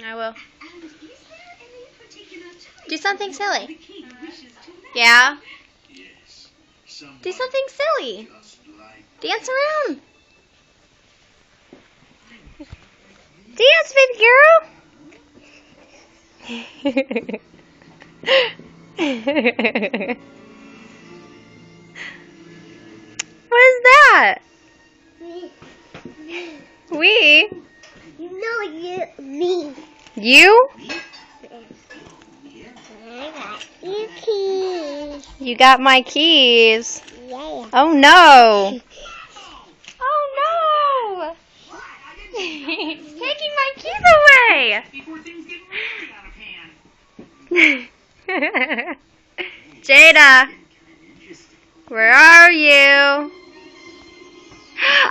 I will. Do something silly. Yeah? Do something silly. Dance around. Dance, baby girl. What is that? We? No, me. You? I got your keys. You got my keys. Yeah. Oh no. Oh no. He's taking my keys away. Jada, where are you?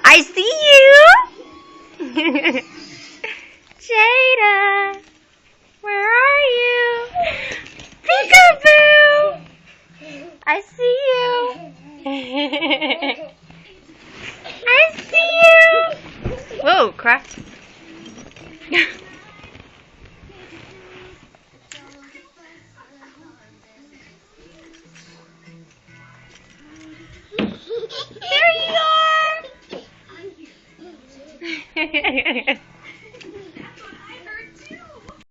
I see you. Jada, where are you? Peekaboo. I see you. I see you. Whoa, crap. There you are.